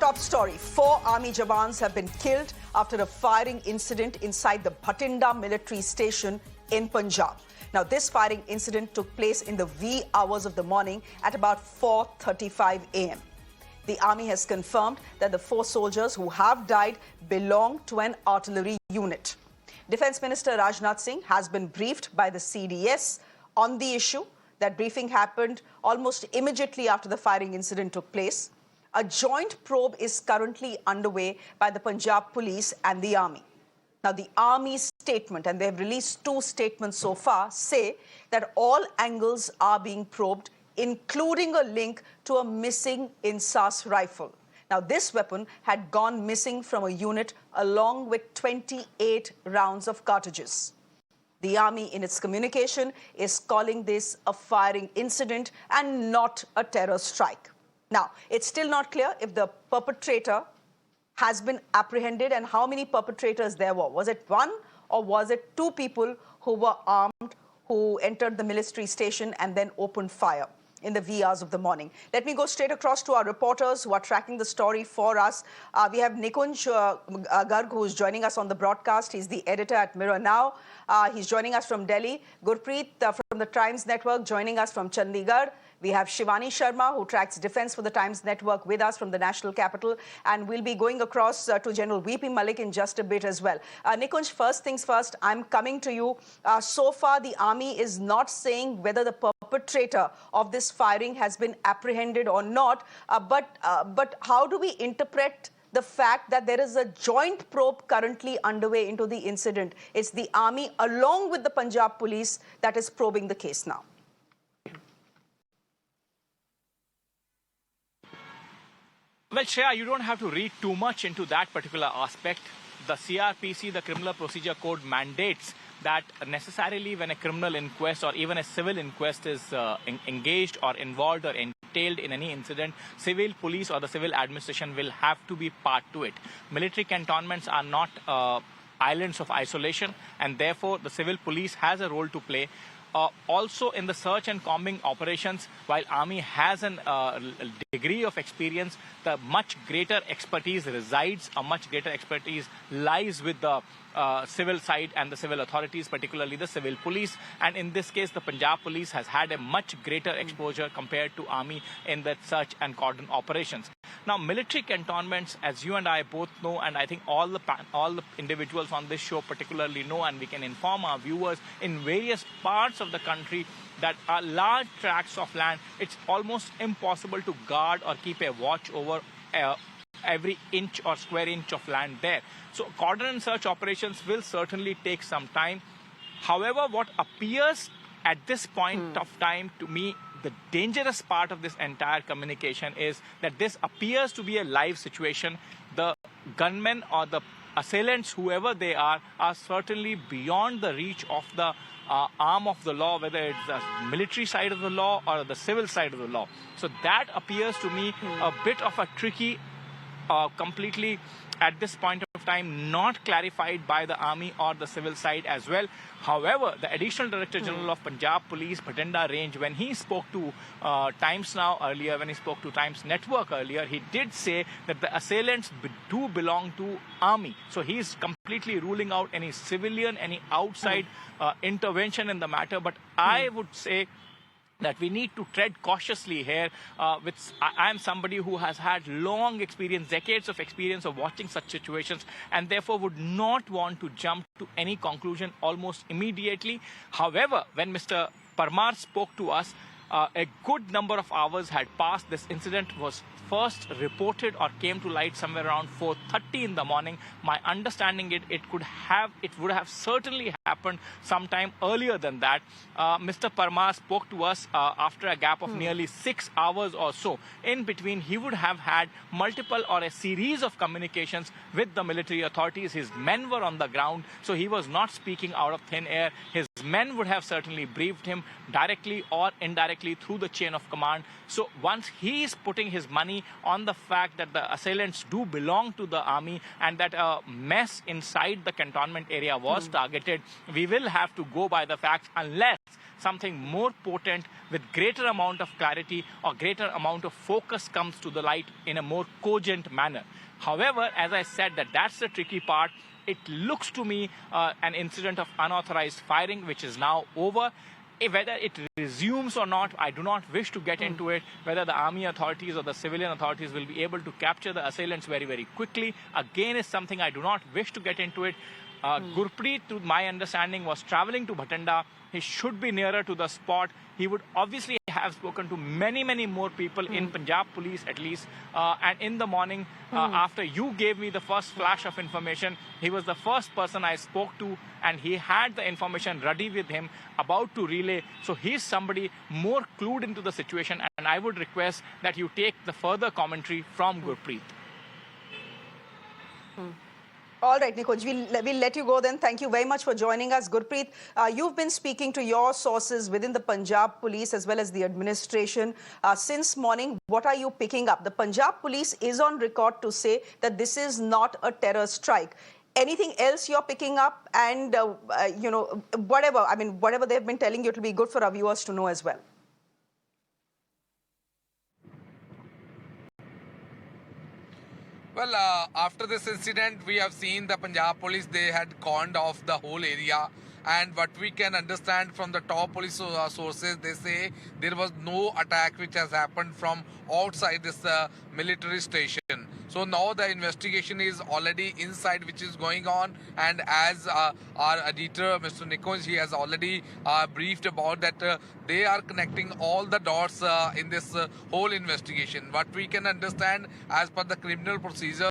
top story. 4 army Jawans have been killed after a firing incident inside the Bathinda military station in Punjab. Now, this firing incident took place in the wee hours of the morning at about 4:35 a.m. The army has confirmed that the 4 soldiers who have died belong to an artillery unit. Defence Minister Rajnath Singh has been briefed by the CDS on the issue. That briefing happened almost immediately after the firing incident took place. A joint probe is currently underway by the Punjab police and the army. Now, the army's statement, and they have released 2 statements so far, say that all angles are being probed, including a link to a missing Insas rifle. Now, this weapon had gone missing from a unit along with 28 rounds of cartridges. The army, in its communication, is calling this a firing incident and not a terror strike. Now, it's still not clear if the perpetrator has been apprehended and how many perpetrators there were. Was it 1 or was it 2 people who were armed who entered the military station and then opened fire in the wee hours of the morning? Let me go straight across to our reporters who are tracking the story for us. We have Nikunj Garg, who is joining us on the broadcast. He's the editor at Mirror Now. He's joining us from Delhi. Gurpreet from the Times Network joining us from Chandigarh. We have Shivani Sharma, who tracks defence for the Times Network, with us from the national capital. And we'll be going across to General VP Malik in just a bit as well. Nikunj, first things first, I'm coming to you. So far, the army is not saying whether the perpetrator of this firing has been apprehended or not. But how do we interpret the fact that there is a joint probe currently underway into the incident? It's the army, along with the Punjab police, that is probing the case now. Well, Shreya, you don't have to read too much into that particular aspect. The CRPC, the Criminal Procedure Code, mandates that necessarily when a criminal inquest or even a civil inquest is engaged or involved or entailed in any incident, civil police or the civil administration will have to be part to it. Military cantonments are not islands of isolation, and therefore the civil police has a role to play. Also in the search and combing operations, while Army has a degree of experience, the much greater expertise resides, a much greater expertise lies with the civil side and the civil authorities, particularly the civil police. And in this case, the Punjab police has had a much greater exposure compared to Army in the search and cordon operations. Now, military cantonments, as you and I both know, and I think all the individuals on this show particularly know, and we can inform our viewers, in various parts of the country that are large tracts of land, it's almost impossible to guard or keep a watch over every inch or square inch of land there. So cordon and search operations will certainly take some time. However, what appears at this point of time to me, the dangerous part of this entire communication is that this appears to be a live situation. The gunmen or the assailants, whoever they are certainly beyond the reach of the arm of the law, whether it's the military side of the law or the civil side of the law. So that appears to me a bit of a tricky, completely at this point of time not clarified by the army or the civil side as well. However, the Additional Director General of Punjab Police, Bathinda Range, when he spoke to Times Now earlier, when he spoke to Times Network earlier, he did say that the assailants do belong to army. So he's completely ruling out any civilian, any outside intervention in the matter. But I would say that we need to tread cautiously here. I am somebody who has had long experience, decades of experience of watching such situations, and therefore would not want to jump to any conclusion almost immediately. However, when Mr. Parmar spoke to us, a good number of hours had passed. This incident was first reported or came to light somewhere around 4:30 in the morning. My understanding it would have certainly happened sometime earlier than that. Mr. Parmar spoke to us after a gap of nearly 6 hours or so. In between, he would have had multiple or a series of communications with the military authorities. His men were on the ground, so he was not speaking out of thin air. His men would have certainly briefed him directly or indirectly through the chain of command. So once he is putting his money on the fact that the assailants do belong to the army and that a mess inside the cantonment area was targeted, we will have to go by the facts unless something more potent with greater amount of clarity or greater amount of focus comes to the light in a more cogent manner. However, as I said, that's the tricky part. It looks to me an incident of unauthorized firing, which is now over. Whether it resumes or not, I do not wish to get into it. Whether the army authorities or the civilian authorities will be able to capture the assailants very, very quickly, again, is something I do not wish to get into it. Gurpreet, to my understanding, was traveling to Bathinda. He should be nearer to the spot. He would obviously have spoken to many, many more people in Punjab police at least. And in the morning, after you gave me the first flash of information, he was the first person I spoke to, and he had the information ready with him, about to relay. So he's somebody more clued into the situation, and I would request that you take the further commentary from Gurpreet. All right, Nikunj, we'll let you go then. Thank you very much for joining us. Gurpreet, you've been speaking to your sources within the Punjab police as well as the administration since morning. What are you picking up? The Punjab police is on record to say that this is not a terror strike. Anything else you're picking up? And, whatever they've been telling you, it'll be good for our viewers to know as well. Well, after this incident, we have seen the Punjab police, they had cordoned off the whole area. And what we can understand from the top police sources, they say there was no attack which has happened from outside this military station. So now the investigation is already inside, which is going on. And as our editor, Mr. Nikunj, he has already briefed about that they are connecting all the dots in this whole investigation. What we can understand, as per the criminal procedure,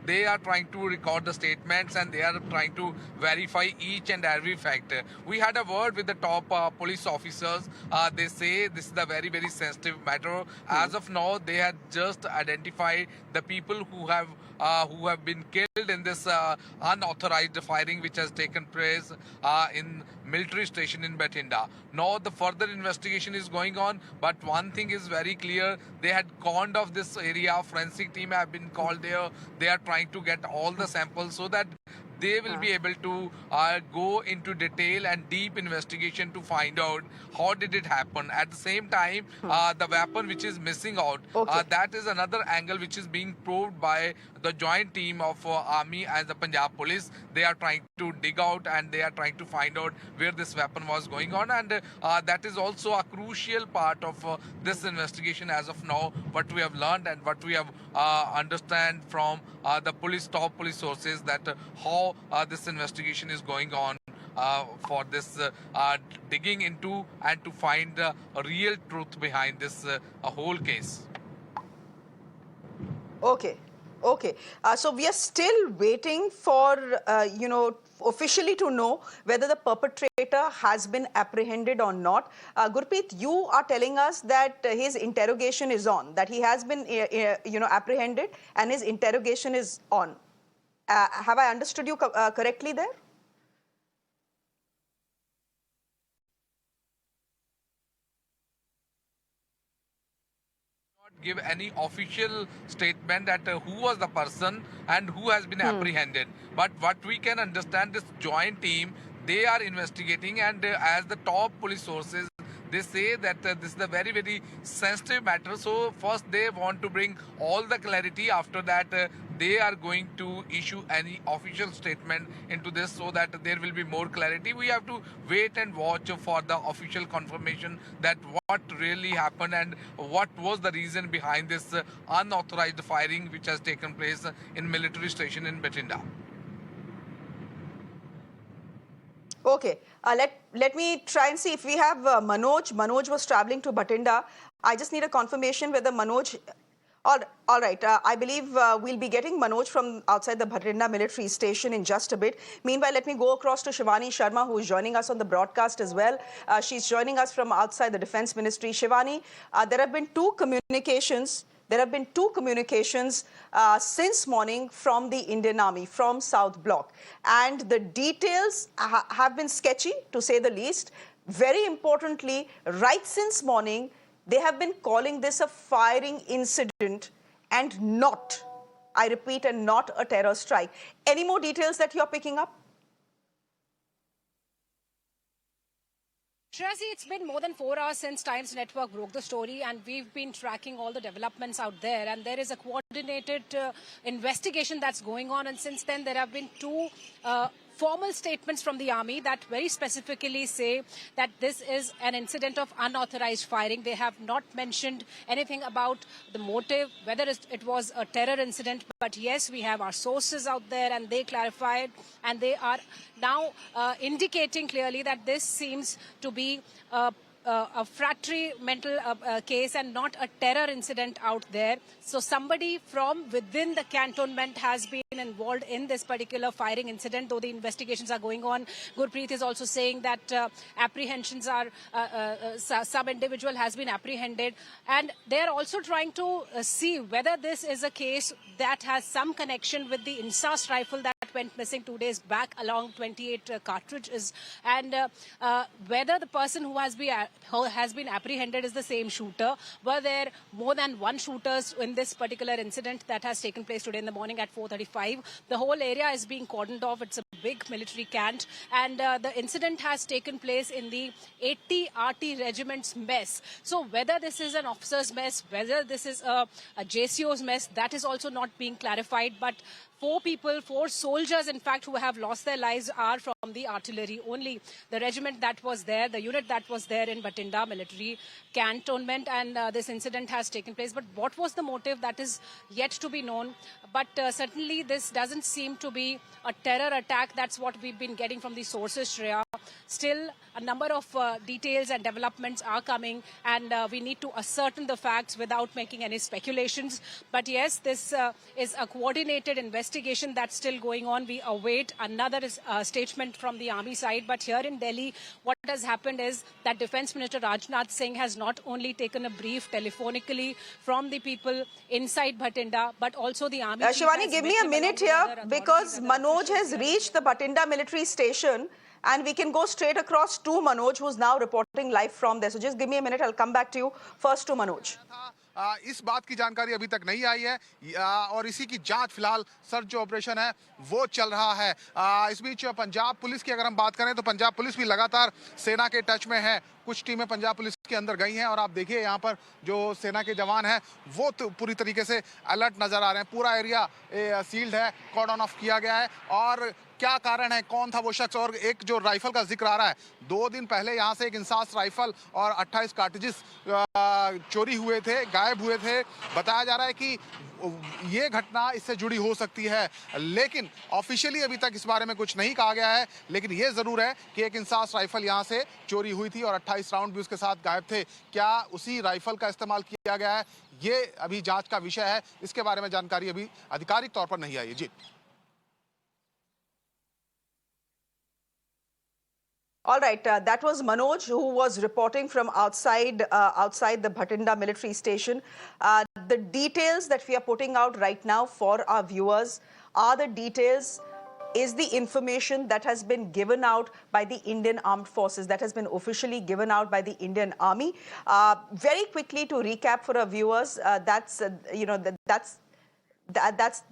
they are trying to record the statements and they are trying to verify each and every fact. We had a word with the top police officers. They say this is a very, very sensitive matter. As of now, they had just identified the people who have been killed in this unauthorized firing which has taken place in military station in Bathinda. Now the further investigation is going on, but one thing is very clear: they had cordoned off this area. Forensic team have been called there. They are trying to get all the samples so that they will be able to go into detail and deep investigation to find out how did it happen. At the same time, the weapon which is missing out, that is another angle which is being probed by the joint team of Army and the Punjab Police. They are trying to dig out and they are trying to find out where this weapon was going on, and that is also a crucial part of this investigation as of now, what we have learned and what we have understand from the top police sources, that how this investigation is going on for this digging into and to find a real truth behind this whole case. Okay. So we are still waiting for, officially to know whether the perpetrator has been apprehended or not. Gurpreet, you are telling us that his interrogation is on, that he has been, apprehended and his interrogation is on. Have I understood you correctly there? Give any official statement that who was the person and who has been apprehended. But what we can understand, this joint team, they are investigating, and as the top police sources, they say that this is a very, very sensitive matter. So first they want to bring all the clarity. After that, they are going to issue any official statement into this so that there will be more clarity. We have to wait and watch for the official confirmation that what really happened and what was the reason behind this unauthorized firing which has taken place in military station in Bathinda. Okay, let me try and see if we have Manoj. Manoj was traveling to Bathinda. I just need a confirmation whether Manoj... All right, I believe we'll be getting Manoj from outside the Bathinda military station in just a bit. Meanwhile, let me go across to Shivani Sharma, who is joining us on the broadcast as well. She's joining us from outside the Defence Ministry. Shivani, there have been two communications there have been two communications since morning from the Indian Army, from South Block. And the details have been sketchy, to say the least. Very importantly, right since morning, they have been calling this a firing incident and not, I repeat, and not a terror strike. Any more details that you're picking up? Shreya, it's been more than 4 hours since Times Network broke the story, and we've been tracking all the developments out there, and there is a coordinated investigation that's going on, and since then there have been two formal statements from the army that very specifically say that this is an incident of unauthorized firing. They have not mentioned anything about the motive, whether it was a terror incident. But yes, we have our sources out there and they clarified, and they are now indicating clearly that this seems to be a fraternal mental case and not a terror incident out there. So somebody from within the cantonment has been involved in this particular firing incident, though the investigations are going on. Gurpreet is also saying that apprehensions are, some individual has been apprehended, and they are also trying to see whether this is a case that has some connection with the Insas rifle that went missing 2 days back along 28 cartridges, and whether the person who has been apprehended is the same shooter. Were there more than one shooters in this particular incident that has taken place today in the morning at 4:35? The whole area is being cordoned off. It's a big military camp, and the incident has taken place in the 80 RT regiment's mess. So whether this is an officer's mess, whether this is a JCO's mess, that is also not being clarified. But four soldiers, in fact, who have lost their lives are from the artillery only. The regiment that was there, the unit that was there in Bathinda military cantonment, and this incident has taken place. But what was the motive, that is yet to be known. But certainly this doesn't seem to be a terror attack. That's what we've been getting from the sources, Shreya. Still, a number of details and developments are coming, and we need to ascertain the facts without making any speculations. But yes, this is a coordinated investigation that's still going on. We await another statement from the army side. But here in Delhi, what has happened is that Defence Minister Rajnath Singh has not only taken a brief telephonically from the people inside Bathinda, but also the army. Shivani, give me a minute here, because Manoj has reached the Bathinda military station, and we can go straight across to Manoj, who's now reporting live from there. So just give me a minute. I'll come back to you. First to Manoj. इस बात की जानकारी अभी तक नहीं आई है, और इसी की जांच फिलहाल सर्च जो ऑपरेशन है वो चल रहा है। इस बीच पंजाब पुलिस की अगर हम बात करें तो पंजाब पुलिस भी लगातार सेना के टच में है। कुछ टीमें पंजाब पुलिस के अंदर गई हैं, और आप देखिए यहाँ पर जो सेना के जवान हैं वो तो पूरी तरीके से अलर्ट नजर आ रहे हैं। पूरा एरिया सील्ड है, कॉर्डन ऑफ किया गया है। और क्या कारण है, कौन था वो शख्स, और एक जो राइफल का जिक्र आ रहा है, 2 दिन पहले यहाँ से एक इंसास राइफल और 28 कार्ट्रिजेस चोरी हुए थे, गायब हुए थे। बताया जा रहा है कि ये घटना इससे जुड़ी हो सकती है, लेकिन ऑफिशियली अभी तक इस बारे में कुछ नहीं कहा गया है। लेकिन ये जरूर है कि एक इंसास राइफल यहाँ से चोरी हुई थी और 28 राउंड भी उसके साथ गायब थे। क्या उसी राइफल का इस्तेमाल किया गया है, ये अभी जांच का विषय है। इसके बारे में जानकारी अभी आधिकारिक तौर पर नहीं आई है। जी, All right, that was Manoj, who was reporting from outside the Bathinda military station. The details that we are putting out right now for our viewers are the details, is the information that has been given out by the Indian Armed Forces, that has been officially given out by the Indian Army. Very quickly to recap for our viewers, that's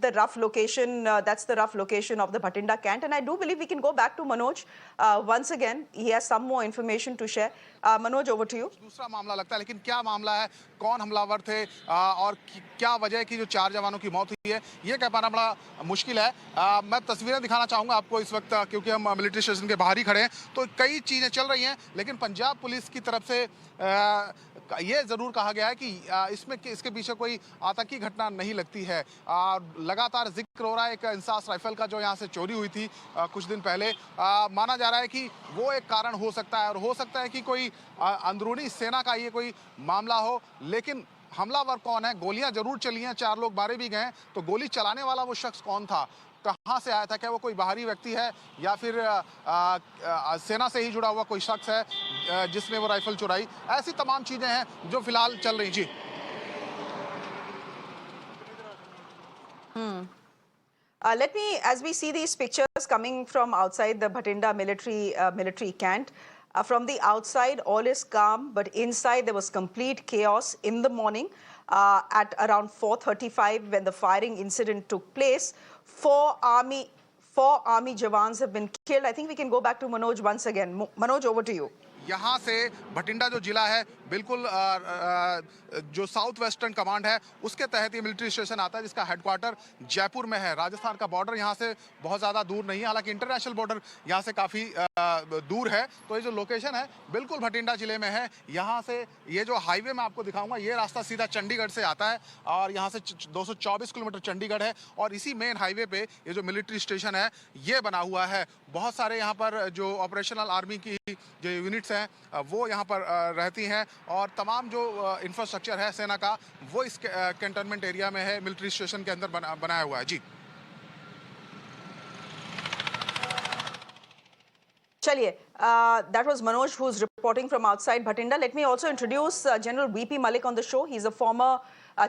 the rough location. That's the rough location of the Bathinda camp, and I do believe we can go back to Manoj once again. He has some more information to share. Manoj, over to you. दूसरा मामला लगता है, लेकिन क्या मामला है, कौन हमलावर थे और क्या वजह है कि जो 4 जवानों की मौत हुई है, ये कह पाना बड़ा मुश्किल है। मैं तस्वीरें दिखाना चाहूँगा आपको इस वक्त, क्योंकि हम मिलिट्री स्टेशन के बाहर ही खड़े हैं, तो कई चीज़ें चल रही हैं। लेकिन पंजाब पुलिस की तरफ से ये ज़रूर कहा गया है कि इसके पीछे कोई आतंकी घटना नहीं लगती है। लगातार जिक्र हो रहा है एक इंसास राइफल का जो यहाँ से चोरी हुई थी कुछ दिन पहले। माना जा रहा है कि वो एक कारण हो सकता है, और हो सकता है कि कोई अंदरूनी सेना का ये कोई मामला हो। लेकिन हमलावर कौन है, गोलियां जरूर चली हैं, 4 लोग मारे भी गए, तो गोली चलाने वाला वो शख्स कौन था, कहाँ से आया था, क्या वो कोई बाहरी व्यक्ति है या फिर सेना से ही जुड़ा हुआ कोई शख्स है जिसने वो राइफल चुराई। ऐसी तमाम चीजें हैं जो फिलहाल चल रही। जी, Let me, as we see these pictures coming from outside the Bathinda military camp, from the outside all is calm, but inside there was complete chaos in the morning at around 4:35 when the firing incident took place. Four army Jawans have been killed. I think we can go back to Manoj once again. Manoj, over to you. यहाँ से भटिंडा जो जिला है बिल्कुल जो south western command है उसके तहत ये मिलिट्री स्टेशन आता है जिसका हेडक्वार्टर जयपुर में है। राजस्थान का बॉर्डर यहाँ से बहुत ज़्यादा दूर नहीं है, हालांकि इंटरनेशनल बॉर्डर यहाँ से काफ़ी दूर है। तो ये जो लोकेशन है बिल्कुल भटिंडा जिले में है। यहाँ से ये जो हाईवे मैं आपको दिखाऊंगा ये रास्ता सीधा चंडीगढ़ से आता है और यहाँ से 224 किलोमीटर चंडीगढ़ है और इसी मेन हाईवे पे ये जो मिलिट्री स्टेशन है ये बना हुआ है। बहुत सारे यहाँ पर जो ऑपरेशनल आर्मी की जो यूनिट्स हैं वो यहाँ पर रहती हैं और तमाम जो इंफ्रास्ट्रक्चर है सेना का वो इस कैंटोनमेंट एरिया में है, मिलिट्री स्टेशन के अंदर बनाया हुआ है। जी Chaliye, that was Manoj, who's reporting from outside Bathinda. Let me also introduce General VP Malik on the show. He's a former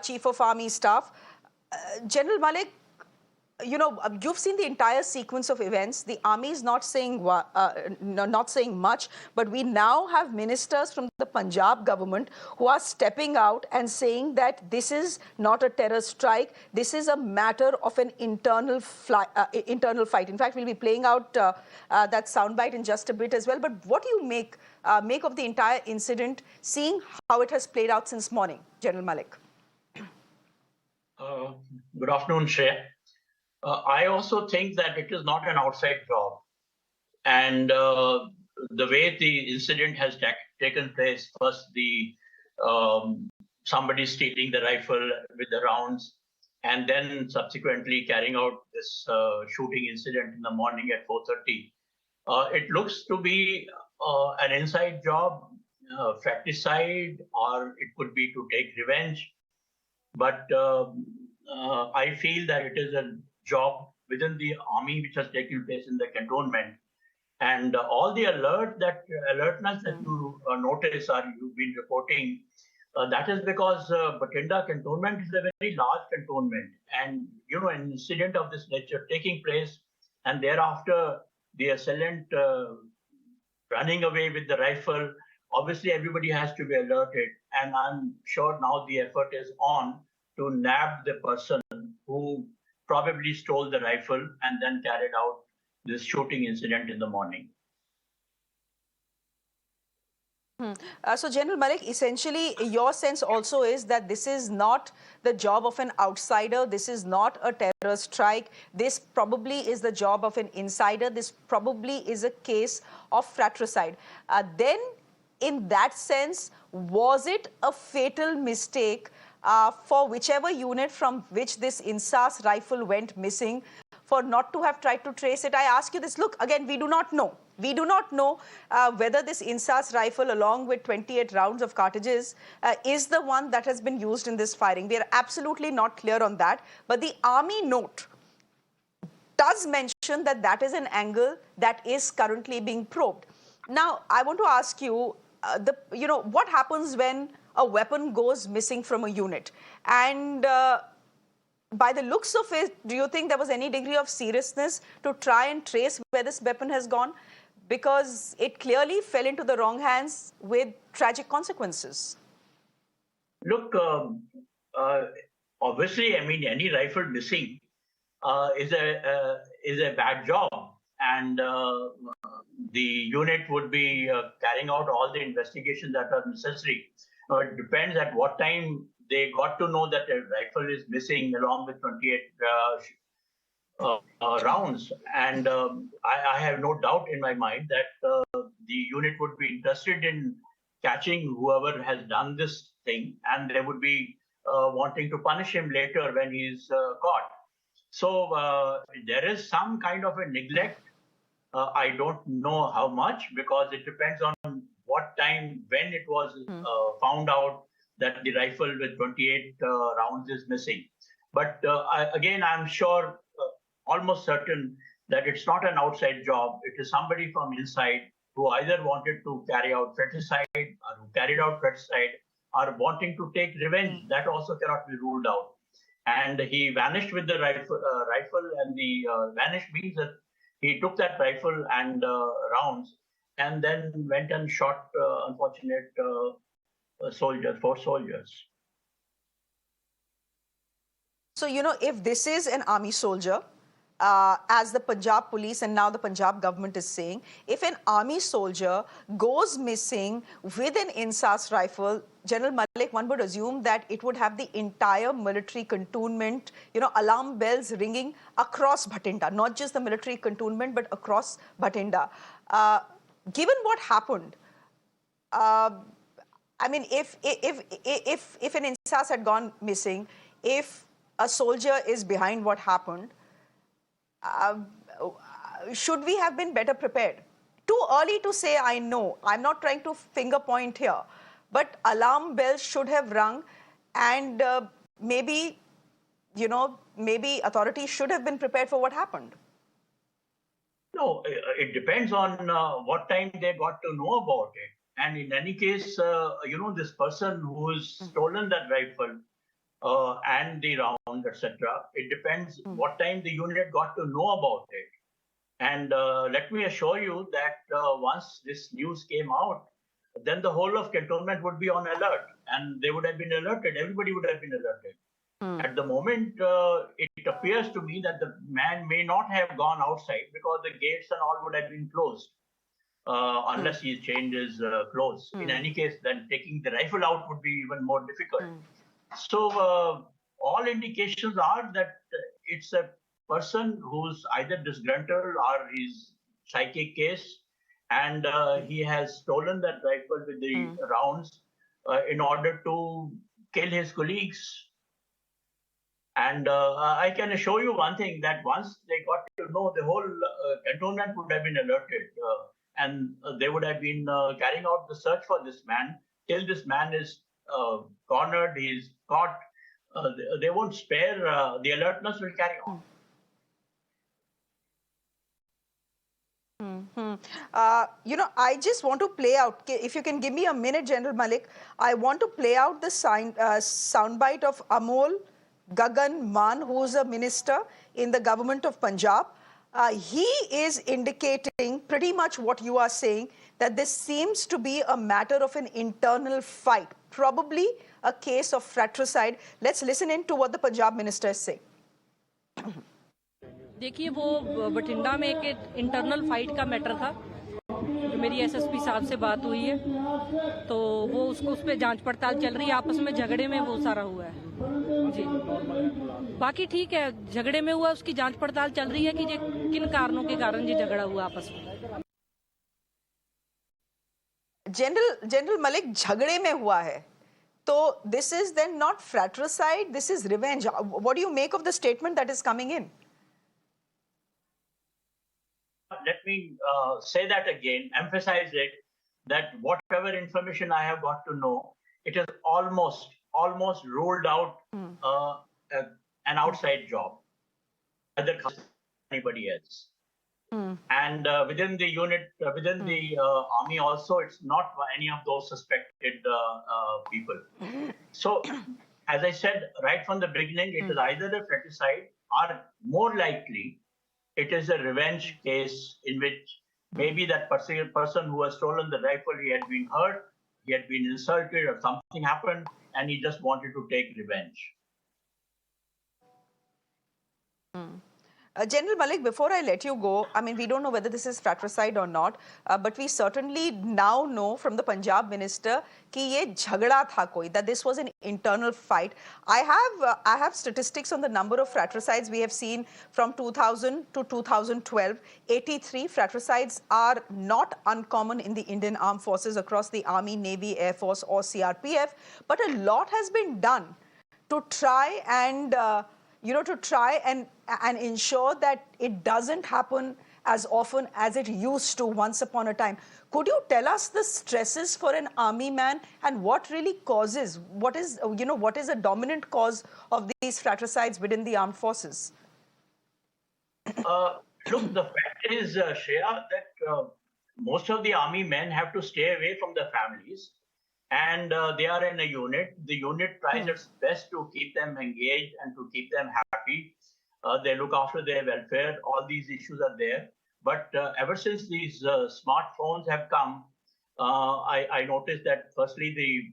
Chief of Army Staff. General Malik, you know, you've seen the entire sequence of events. The army is not saying much, but we now have ministers from the Punjab government who are stepping out and saying that this is not a terror strike. This is a matter of an internal fight. In fact, we'll be playing out that soundbite in just a bit as well. But what do you make of the entire incident, seeing how it has played out since morning, General Malik? Good afternoon, Shreya. I also think that it is not an outside job. And the way the incident has taken place, first somebody stealing the rifle with the rounds, and then subsequently carrying out this shooting incident in the morning at 4:30. It looks to be an inside job, fratricide, or it could be to take revenge. But I feel that it is a job within the army which has taken place in the cantonment, and all the alertness that you notice or you've been reporting, that is because Bathinda cantonment is a very large cantonment, and you know an incident of this nature taking place, and thereafter the assailant running away with the rifle. Obviously, everybody has to be alerted, and I'm sure now the effort is on to nab the person who probably stole the rifle and then carried out this shooting incident in the morning. So, General Malik, essentially, your sense also is that this is not the job of an outsider. This is not a terror strike. This probably is the job of an insider. This probably is a case of fratricide. Then, in that sense, was it a fatal mistake for whichever unit from which this INSAS rifle went missing, for not to have tried to trace it? I ask you this, look, again, we do not know. We do not know whether this INSAS rifle, along with 28 rounds of cartridges, is the one that has been used in this firing. We are absolutely not clear on that. But the army note does mention that that is an angle that is currently being probed. Now, I want to ask you, what happens when a weapon goes missing from a unit? And by the looks of it, do you think there was any degree of seriousness to try and trace where this weapon has gone? Because it clearly fell into the wrong hands with tragic consequences. Look, obviously, I mean, any rifle missing is a bad job, and the unit would be carrying out all the investigations that are necessary. It depends at what time they got to know that a rifle is missing along with 28 rounds. And I have no doubt in my mind that the unit would be interested in catching whoever has done this thing, and they would be wanting to punish him later when he's caught. So there is some kind of a neglect. I don't know how much, because it depends on what time, when it was found out that the rifle with 28 rounds is missing. But I'm sure, almost certain, that it's not an outside job. It is somebody from inside who either wanted to carry out fratricide, or who carried out fratricide, or wanting to take revenge. That also cannot be ruled out. and he vanished with the rifle, and the vanished means that he took that rifle and rounds, and then went and shot unfortunate soldiers, 4 soldiers. So, if this is an army soldier, as the Punjab police and now the Punjab government is saying, if an army soldier goes missing with an INSAS rifle, General Malik, one would assume that it would have the entire military cantonment, alarm bells ringing across Bathinda, not just the military cantonment, but across Bathinda. Given what happened, I mean, if an INSAS had gone missing, if a soldier is behind what happened, should we have been better prepared? Too early to say, I know. I'm not trying to finger point here. But alarm bells should have rung, and maybe authorities should have been prepared for what happened. No, it depends on what time they got to know about it. And in any case, this person who's stolen that rifle and the round, etc., it depends what time the unit got to know about it. And let me assure you that once this news came out, then the whole of cantonment would be on alert, and they would have been alerted. Everybody would have been alerted. At the moment, it appears to me that the man may not have gone outside because the gates and all would have been closed, unless he changed his clothes. In any case, then taking the rifle out would be even more difficult. So all indications are that it's a person who's either disgruntled or is psychic case, and he has stolen that rifle with the rounds in order to kill his colleagues. And I can assure you one thing, that once they got to know, the whole cantonment would have been alerted, and they would have been carrying out the search for this man till this man is cornered, he's caught. They won't spare, the alertness will carry on. I just want to play out, if you can give me a minute, General Malik, I want to play out the soundbite of Amol Gagan Man, who is a minister in the government of Punjab. He is indicating pretty much what you are saying, that this seems to be a matter of an internal fight, probably a case of fratricide. Let's listen in to what the Punjab minister is saying. देखिए, वो बठिंडा में एक internal fight का matter था, जो मेरी SSP साहब से बात हुई है, तो वो उस पर जांच पड़ताल चल रही है। आपस में झगड़े में वो सारा हुआ है जी। बाकी ठीक है, झगड़े में हुआ, उसकी जांच पड़ताल चल रही है कि ये किन कारणों के कारण ये झगड़ा हुआ आपस में। जनरल मलिक, झगड़े में हुआ है, तो this is then not fratricide, this is revenge. What do you make of the statement that is coming in? Let me say that again, emphasize it, that whatever information I have got to know, it is almost ruled out an outside job, other anybody else. And within the unit, within the army also, it's not any of those suspected people. So, as I said right from the beginning, it is either a fratricide or more likely it is a revenge case in which maybe that person who has stolen the rifle, he had been hurt, he had been insulted, or something happened, and he just wanted to take revenge. General Malik, before I let you go, I mean, we don't know whether this is fratricide or not, but we certainly now know from the Punjab minister कि ये झगड़ा था कोई, that this was an internal fight. I have statistics on the number of fratricides we have seen from 2000 to 2012. 83 fratricides are not uncommon in the Indian Armed Forces across the Army, Navy, Air Force or CRPF, but a lot has been done to try and and ensure that it doesn't happen as often as it used to once upon a time. Could you tell us the stresses for an army man and what really causes, what is a dominant cause of these fratricides within the armed forces? Look, the fact is, Shreya, that most of the army men have to stay away from their families, and they are in a unit. The unit tries its best to keep them engaged and to keep them happy. They look after their welfare. All these issues are there. But ever since these smartphones have come, I noticed that firstly, the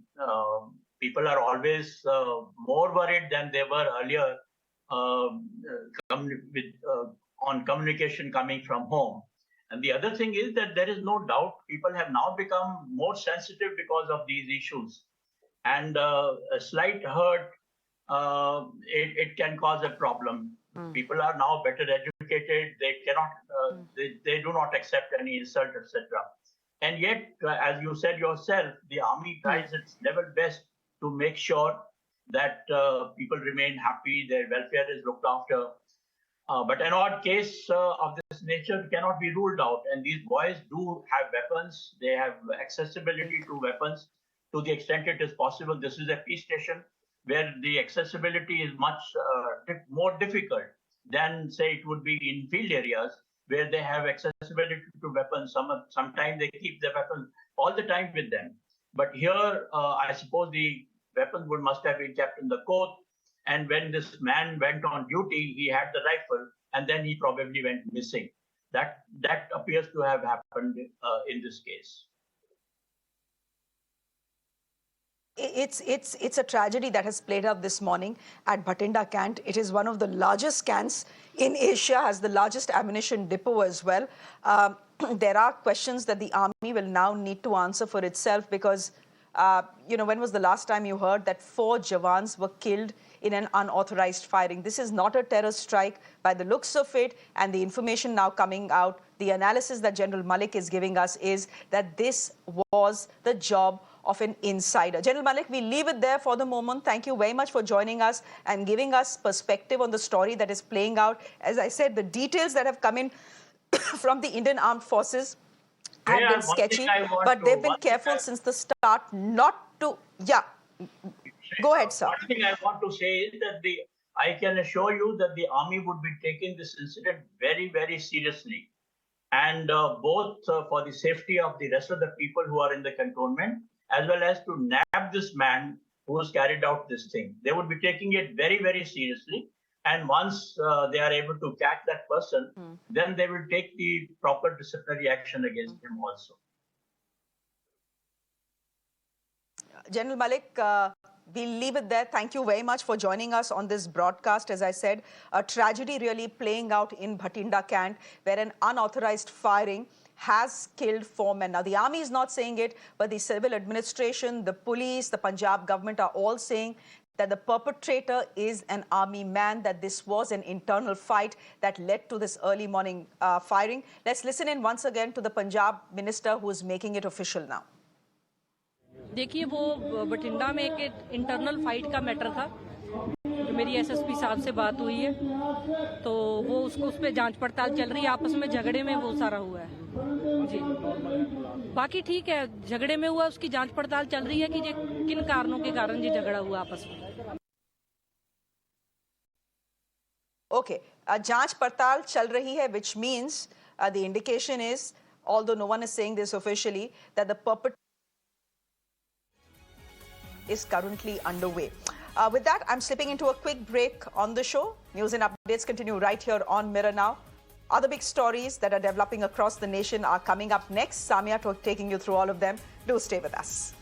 people are always more worried than they were earlier on communication coming from home. And the other thing is that there is no doubt people have now become more sensitive because of these issues. And a slight hurt, it can cause a problem. People are now better educated. They cannot, they do not accept any insult, etc. And yet, as you said yourself, the army tries its level best to make sure that people remain happy, their welfare is looked after. But an odd case of this nature cannot be ruled out. And these boys do have weapons. They have accessibility to weapons to the extent it is possible. This is a peace station where the accessibility is much more difficult than, say, it would be in field areas where they have accessibility to weapons. Sometimes they keep their weapons all the time with them. But here, I suppose the weapons must have been kept in the court. And when this man went on duty, he had the rifle, and then he probably went missing. That appears to have happened in this case. It's a tragedy that has played out this morning at Bathinda camp. It is one of the largest camps in Asia, has the largest ammunition depot as well. There are questions that the army will now need to answer for itself because, when was the last time you heard that 4 Jawans were killed in an unauthorized firing? This is not a terror strike by the looks of it, and the information now coming out, the analysis that General Malik is giving us is that this was the job of an insider. General Malik, we leave it there for the moment. Thank you very much for joining us and giving us perspective on the story that is playing out. As I said, the details that have come in from the Indian Armed Forces have been sketchy, but they've been careful since the start not to... Yeah, go ahead, sir. One thing I want to say is that I can assure you that the army would be taking this incident very, very seriously. And both for the safety of the rest of the people who are in the cantonment, as well as to nab this man who has carried out this thing. They would be taking it very, very seriously. And once they are able to catch that person, then they will take the proper disciplinary action against him also. General Malik, we'll leave it there. Thank you very much for joining us on this broadcast. As I said, a tragedy really playing out in Bathinda camp, where an unauthorized firing has killed 4 men. Now, the army is not saying it, but the civil administration, the police, the Punjab government are all saying that the perpetrator is an army man, that this was an internal fight that led to this early morning firing. Let's listen in once again to the Punjab minister who is making it official now. देखिए वो बठिंडा में एक internal fight का matter था जो मेरी SSP साहब से बात हुई है तो वो उसको उस पर जांच पड़ताल चल रही है आपस में झगड़े में वो सारा हुआ है जी बाकी ठीक है झगड़े में हुआ उसकी जांच पड़ताल चल रही है कि ये किन कारणों के कारण ये झगड़ा हुआ आपस में Okay, जांच पड़ताल चल रही है, which means the indication is, although no one is saying this officially, that the perpetrator is currently underway. With that, I'm slipping into a quick break on the show. News and updates continue right here on Mirror Now. Other big stories that are developing across the nation are coming up next. Samia taking you through all of them. Do stay with us.